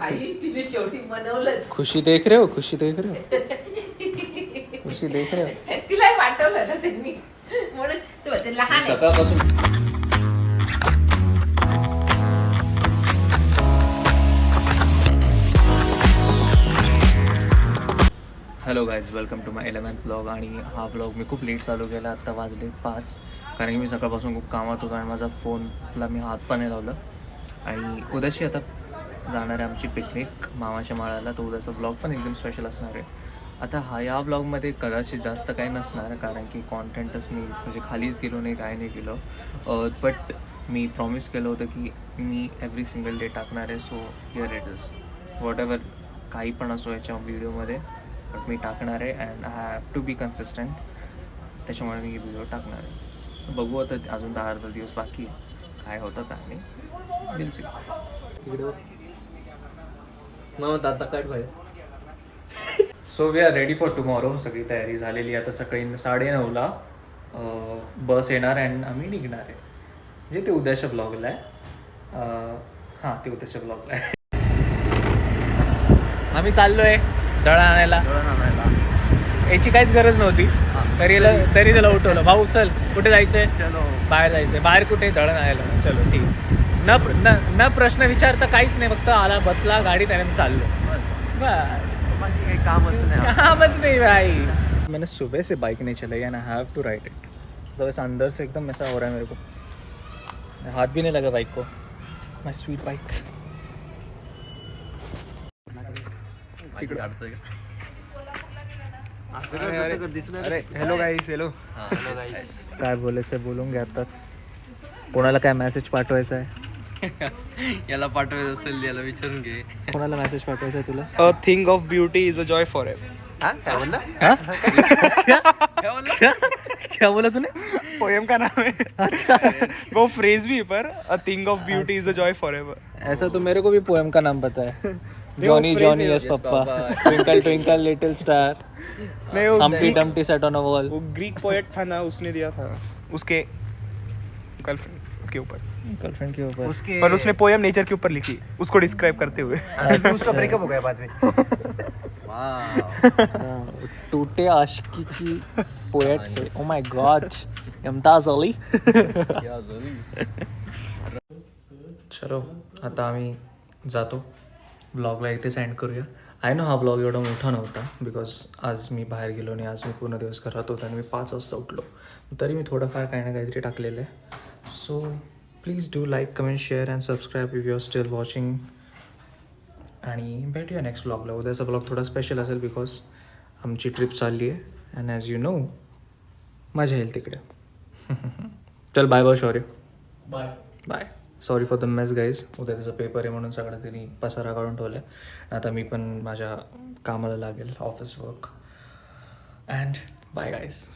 आई तिने शेवटी मनवलंच. खुशी देख रहे हो, खुशी देख रहे हो, खुशी देख रहे हो. तिला पाठवलं ना त्यांनी म्हणून ते म्हणते लहान आहे. सकाळपासून hello guys, welcome to my 11th blog. आणि हा ब्लॉग मी खूप लेट चालू केला. आत्ता वाजले 5, कारण की मी सकाळपासून खूप कामात होतो आणि माझा फोनला मी हात पण नाही लावलं. आणि उद्याची आता जाणार आहे आमची पिकनिक मामाच्या माळ्याला, तर उद्याचा ब्लॉग पण एकदम स्पेशल असणार आहे. आता या ब्लॉगमध्ये कदाचित जास्त काही नसणार, कारण की कॉन्टेंटच मी म्हणजे खालीच गेलो नाही, काय नाही गेलो. बट मी प्रॉमिस केलं होतं की मी एव्हरी सिंगल डे टाकणार आहे. So here it is, whatever काही पण असो याच्या व्हिडिओमध्ये, बट मी टाकणार आहे. And I have to be consistent. त्याच्यामुळे मी व्हिडिओ टाकणार आहे. बघू आता, अजून 10 दिवस बाकी आहे, काय होतं काय नाही, विल सी. मग आता काय भाई. So we are ready for tomorrow. सगळी तयारी झालेली आहे. आता सकाळी 9:30ला बस येणार अँड आम्ही निघणार आहे. म्हणजे ते उद्याच्या ब्लॉगला आहे. हां, ते उद्याच्या ब्लॉगला आहे. आम्ही चाललो आहे दळण आणायला. याची काहीच गरज नव्हती, तरी त्याला उठवलं. भाऊ चल, कुठे जायचंय? चलो बाहेर जायचंय. बाहेर कुठे? दळण आणायला. चलो ठीक. न प्रश्न विचारता काहीच नाही, फक्त आला, बसला गाडी, त्याने मी चाललो. बस, कामच नहीं भाई. मैंने सुबह से बाइक नहीं चलाई and I have to ride it. तो वैसे अंदर से एकदम ऐसा हो रहा है मेरे को, हाथ भी नहीं लगा बाइक को. माय स्वीट बाइक. अरे हॅलो गाईस. हॅलो काय बोलायचं बोलून घ्या आताच. कोणाला काय मेसेज पाठवायचा आहे? याला पाठवायचं असेल याला विचारून घे. कोणाला मेसेज पाठवायचा आहे तुला? A thing of beauty is a joy for it. काय बोलला? क्या बोला तूने? पोएम का नाम है. अच्छा, वो फ्रेज भी पर a thing of beauty is a joy forever. ऐसा तो मेरे को भी पोएम का नाम पता है. जॉनी जॉनी यस पप्पा, ट्विंकल ट्विंकल लिटिल स्टार, नहीं वो Humpty Dumpty sat on a wall. वो ग्रीक पोएट था ना, उसने दिया था उसके गर्लफ्रेंड के ऊपर. गर्लफ्रेंड के ऊपर. पर उसने पोएम नेचर के ऊपर लिखी उसको डिस्क्राइब करते हुए. उसका ब्रेकअप हो गया बाद में. टूटे आशिकी की पोएट है. Oh my God, Imtiaz Ali. चलो आता आम्ही जातो. ब्लॉगला इथेच एंड करूया. आय नो हा ब्लॉग एवढा मोठा नव्हता, बिकॉज आज मी बाहेर गेलो नाही. आज मी पूर्ण दिवस घरात होतो आणि मी 5 वाजता उठलो. तरी मी थोडंफार काही ना काहीतरी टाकलेलं आहे. So please do like, comment, share and subscribe if you are still watching. आणि भेटूया नेक्स्ट ब्लॉगला. उद्याचा ब्लॉग थोडा स्पेशल असेल, बिकॉज आमची ट्रिप चालली आहे अँड ॲज यू नो मजा येईल तिकडे. चल bye bye Shaurya. Bye bye. Sorry for the mess guys. उद्या त्याचा पेपर आहे म्हणून सगळं त्यांनी पसारा काढून ठेवला आहे. आता मी पण माझ्या कामाला लागेल, office work. And bye guys.